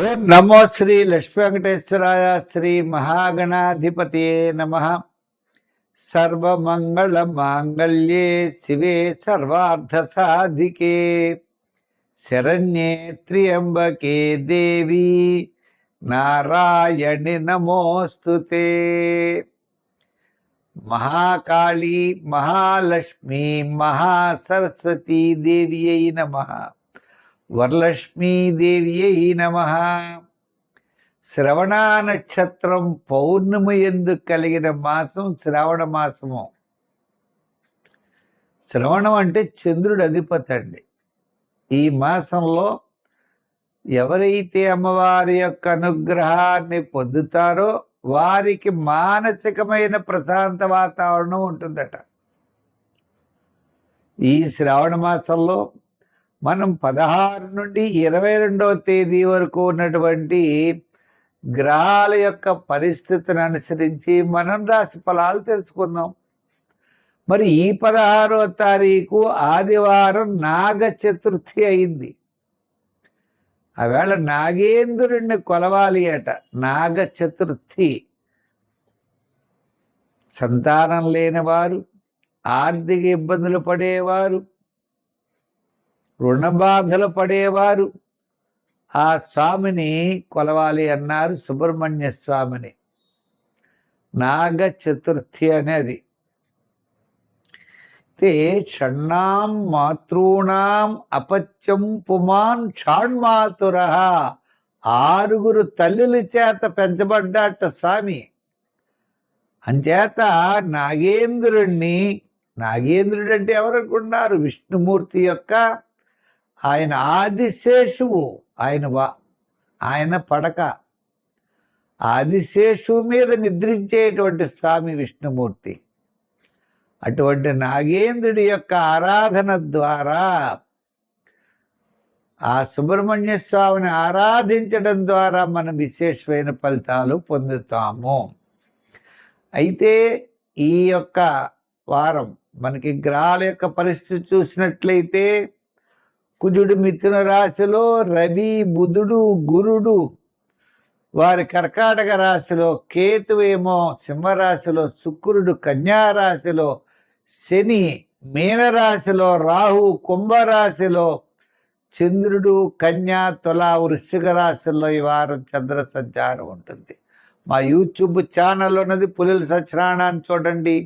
ఓం నమో శ్రీ లక్ష్మీ వెంకటేశ్వరాయ శ్రీ మహాగణాధిపతియే నమః. సర్వమంగళ మాంగళ్యే శివే సర్వార్థ సాధికే శరణ్యే త్ర్యంబకే దేవి నారాయణి నమోస్తుతే. మహాకాళీ మహాలక్ష్మీ మహాసరస్వతీ దేవ్యై నమః. వరలక్ష్మీదేవ్యై నమః. శ్రవణ నక్షత్రం పౌర్ణమి యందు కలిగిన మాసం శ్రావణ మాసము. శ్రవణం అంటే చంద్రుడి అధిపతి అండి. ఈ మాసంలో ఎవరైతే అమ్మవారి యొక్క అనుగ్రహాన్ని పొందుతారో వారికి మానసికమైన ప్రశాంత వాతావరణం ఉంటుందట. ఈ శ్రావణ మాసంలో మనం 16 నుండి 22వ తేదీ వరకు ఉన్నటువంటి గ్రహాల యొక్క పరిస్థితిని అనుసరించి మనం రాశి ఫలాలు తెలుసుకుందాం. మరి ఈ 16వ తారీఖు ఆదివారం నాగ చతుర్థి అయింది. ఆవేళ నాగేంద్రుడిని కొలవాలి అట. నాగ చతుర్థి. సంతానం లేనివారు, ఆర్థిక ఇబ్బందులు పడేవారు, రుణబాధలు పడేవారు ఆ స్వామిని కొలవాలి అన్నారు. సుబ్రహ్మణ్య స్వామిని. నాగ చతుర్థి అనేది షణ్ణాం మాతృణాం అపత్యం పుమాన్ షాణ్మాతుర. 6 తల్లుల చేత పెంచబడ్డాట స్వామి. అంచేత నాగేంద్రుణ్ణి, నాగేంద్రుడు అంటే ఎవరనుకున్నారు? విష్ణుమూర్తి యొక్క ఆయన ఆదిశేషువు. ఆయన పడక ఆదిశేషువు మీద నిద్రించేటువంటి స్వామి విష్ణుమూర్తి. అటువంటి నాగేంద్రుడి యొక్క ఆరాధన ద్వారా, ఆ సుబ్రహ్మణ్య స్వామిని ఆరాధించడం ద్వారా మనం విశేషమైన ఫలితాలు పొందుతాము. అయితే ఈ యొక్క వారం మనకి గ్రహాల యొక్క పరిస్థితి చూసినట్లయితే కుజుడు మిథున రాశిలో, రవి బుధుడు గురుడు వారి కర్కాటక రాశిలో, కేతువేమో సింహరాశిలో, శుక్రుడు కన్యారాశిలో, శని మీనరాశిలో, రాహు కుంభరాశిలో, చంద్రుడు కన్యా తుల వృశ్చిక రాశుల్లో ఈ వారం చంద్ర సంచారం ఉంటుంది. మా యూట్యూబ్ ఛానల్ ఉన్నది పులుల సత్యనారాయణ చూడండి,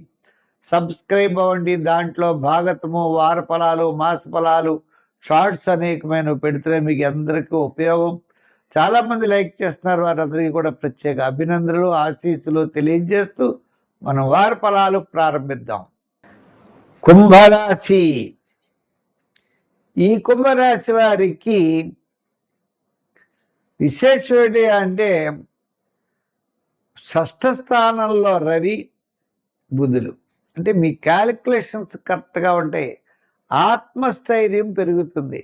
సబ్స్క్రైబ్ అవ్వండి. దాంట్లో భాగతము, వార ఫలాలు, మాస ఫలాలు, షార్ట్స్ అనేకమైన పెడితే మీకు అందరికీ ఉపయోగం. చాలామంది లైక్ చేస్తున్నారు. వారందరికీ కూడా ప్రత్యేక అభినందనలు, ఆశీస్సులు తెలియజేస్తూ మనం వార ఫలాలు ప్రారంభిద్దాం. కుంభరాశి. ఈ కుంభరాశి వారికి విశేషం ఏంటి అంటే షష్ఠ స్థానంలో రవి బుధులు. అంటే మీ క్యాలిక్యులేషన్స్ కరెక్ట్గా ఉంటాయి. ఆత్మస్థైర్యం పెరుగుతుంది.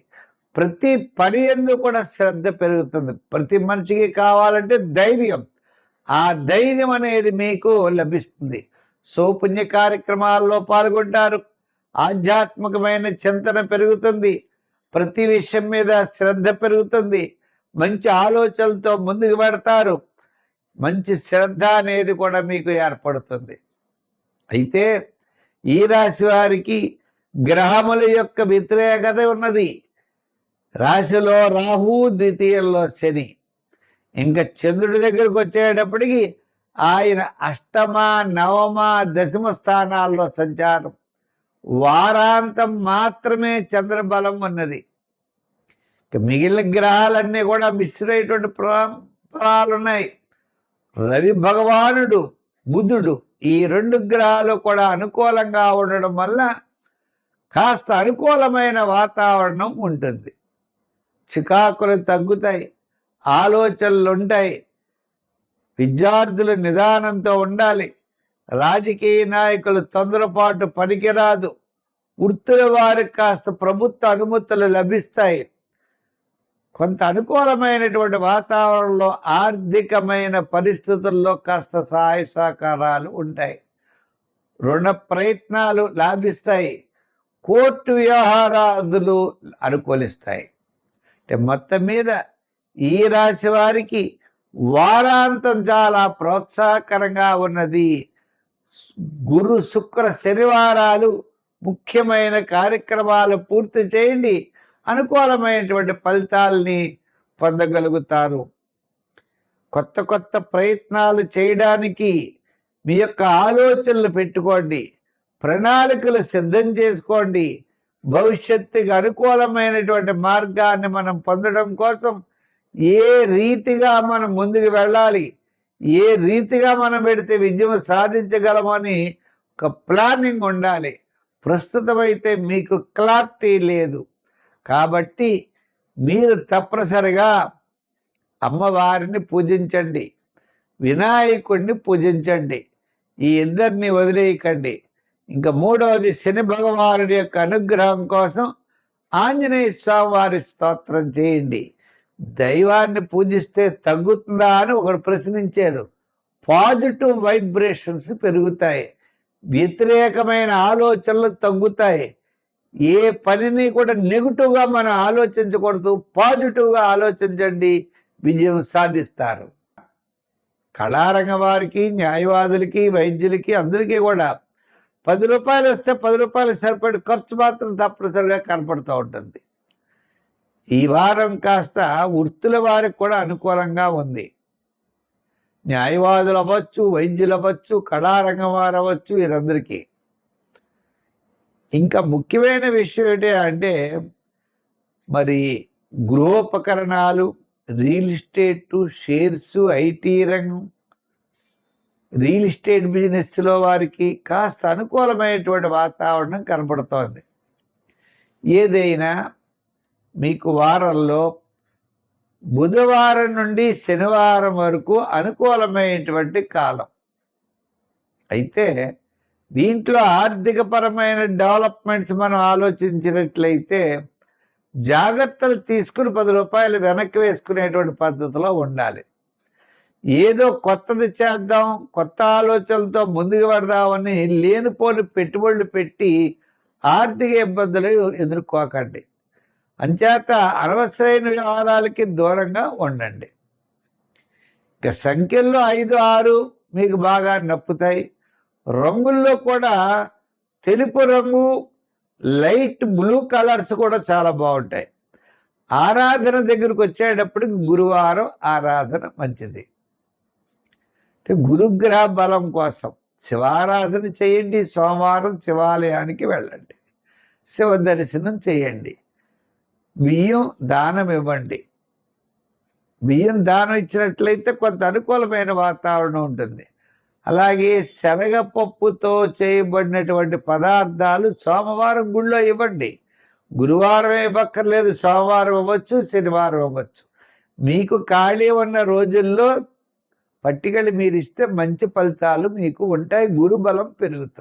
ప్రతి పని యందు కూడా శ్రద్ధ పెరుగుతుంది. ప్రతి మనిషికి కావాలంటే ధైర్యం. ఆ ధైర్యం అనేది మీకు లభిస్తుంది. సౌపుణ్య కార్యక్రమాల్లో పాల్గొంటారు. ఆధ్యాత్మికమైన చింతన పెరుగుతుంది. ప్రతి విషయం మీద శ్రద్ధ పెరుగుతుంది. మంచి ఆలోచనలతో ముందుకు పెడతారు. మంచి శ్రద్ధ అనేది కూడా మీకు ఏర్పడుతుంది. అయితే ఈ రాశి వారికి గ్రహముల యొక్క వ్యతిరేకత ఉన్నది. రాశిలో రాహు, ద్వితీయంలో శని. ఇంకా చంద్రుడి దగ్గరకు వచ్చేటప్పటికి ఆయన అష్టమ, నవమ, దశమ స్థానాల్లో సంచారం. వారాంతం మాత్రమే చంద్రబలం ఉన్నది. మిగిలిన గ్రహాలన్నీ కూడా మిశ్రమైనటువంటి ప్రభావాలు ఉన్నాయి. రవి భగవానుడు, బుధుడు, ఈ 2 గ్రహాలు కూడా అనుకూలంగా ఉండడం వల్ల కాస్త అనుకూలమైన వాతావరణం ఉంటుంది. చికాకులు తగ్గుతాయి, ఆలోచనలు ఉంటాయి. విద్యార్థులు నిదానంతో ఉండాలి. రాజకీయ నాయకులు తొందరపాటు పనికిరాదు. వృత్తుల వారికి కాస్త ప్రభుత్వ అనుమతులు లభిస్తాయి. కొంత అనుకూలమైనటువంటి వాతావరణంలో ఆర్థికమైన పరిస్థితుల్లో కాస్త సహాయ సహకారాలు ఉంటాయి. రుణ ప్రయత్నాలు లాభిస్తాయి. కోర్టు వ్యవహారాదులు అనుకూలిస్తాయి. అంటే మొత్తం మీద ఈ రాశి వారికి వారాంతం చాలా ప్రోత్సాహకరంగా ఉన్నది. గురు శుక్ర శనివారాలు ముఖ్యమైన కార్యక్రమాలు పూర్తి చేయండి, అనుకూలమైనటువంటి ఫలితాలని పొందగలుగుతారు. కొత్త కొత్త ప్రయత్నాలు చేయడానికి మీ యొక్క ఆలోచనలు పెట్టుకోండి, ప్రణాళికలు సిద్ధం చేసుకోండి. భవిష్యత్తుకి అనుకూలమైనటువంటి మార్గాన్ని మనం పొందడం కోసం ఏ రీతిగా మనం ముందుకు వెళ్ళాలి, ఏ రీతిగా మనం పెడితే విజయం సాధించగలమని ఒక ప్లానింగ్ ఉండాలి. ప్రస్తుతం అయితే మీకు క్లారిటీ లేదు. కాబట్టి మీరు తప్పనిసరిగా అమ్మవారిని పూజించండి, వినాయకుడిని పూజించండి. ఈ ఇద్దరిని వదిలేయకండి. ఇంకా మూడవది, శని భగవానుడి యొక్క అనుగ్రహం కోసం ఆంజనేయ స్వామి వారి స్తోత్రం చేయండి. దైవాన్ని పూజిస్తే తగ్గుతుందా అని ఒకడు ప్రశ్నించారు. పాజిటివ్ వైబ్రేషన్స్ పెరుగుతాయి, వ్యతిరేకమైన ఆలోచనలు తగ్గుతాయి. ఏ పనిని కూడా నెగిటివ్గా మనం ఆలోచించకూడదు, పాజిటివ్గా ఆలోచించండి, విజయం సాధిస్తారు. కళారంగ వారికి, న్యాయవాదులకి, వైద్యులకి అందరికీ కూడా 10 రూపాయలు వస్తే 10 రూపాయలు సరిపడి ఖర్చు మాత్రం తప్పనిసరిగా కనపడుతూ ఉంటుంది. ఈ వారం కాస్త వృత్తుల వారికి కూడా అనుకూలంగా ఉంది. న్యాయవాదులు అవ్వచ్చు, వైద్యులు అవ్వచ్చు, కళారంగం వారు అవ్వచ్చు, వీరందరికీ. ఇంకా ముఖ్యమైన విషయం ఏంటి అంటే, మరి గృహోపకరణాలు, రియల్ ఎస్టేటు, షేర్సు, ఐటీ రంగం, రియల్ ఎస్టేట్ బిజినెస్లో వారికి కాస్త అనుకూలమైనటువంటి వాతావరణం కనపడుతోంది. ఏదైనా మీకు వారంలో బుధవారం నుండి శనివారం వరకు అనుకూలమైనటువంటి కాలం. అయితే దీంట్లో ఆర్థికపరమైన డెవలప్మెంట్స్ మనం ఆలోచించినట్లయితే జాగ్రత్తలు తీసుకుని 10 రూపాయలు వెనక్కి వేసుకునేటువంటి పద్ధతిలో ఉండాలి. ఏదో కొత్తది చేద్దాం, కొత్త ఆలోచనలతో ముందుకు పెడదామని లేనిపోని పెట్టుబడులు పెట్టి ఆర్థిక ఇబ్బందులు ఎదుర్కోకండి. అంచేత అనవసరమైన వ్యవహారాలకి దూరంగా ఉండండి. ఇక సంఖ్యల్లో 5, 6 మీకు బాగా నప్పుతాయి. రంగుల్లో కూడా తెలుపు రంగు, లైట్ బ్లూ కలర్స్ కూడా చాలా బాగుంటాయి. ఆరాధన దగ్గరకు వచ్చేటప్పటికి గురువారం ఆరాధన మంచిది. గురుగ్రహ బలం కోసం శివారాధన చేయండి. సోమవారం శివాలయానికి వెళ్ళండి, శివ దర్శనం చేయండి, బియ్యం దానం ఇవ్వండి. బియ్యం దానం ఇచ్చినట్లయితే కొంత అనుకూలమైన వాతావరణం ఉంటుంది. అలాగే శనగపప్పుతో చేయబడినటువంటి పదార్థాలు సోమవారం గుళ్ళో ఇవ్వండి. గురువారం ఇవ్వక్కర్లేదు, సోమవారం ఇవ్వచ్చు, శనివారం ఇవ్వచ్చు. మీకు ఖాళీ ఉన్న రోజుల్లో పట్టికలు మీరు ఇస్తే మంచి ఫలితాలు మీకు ఉంటాయి, గురుబలం పెరుగుతుంది.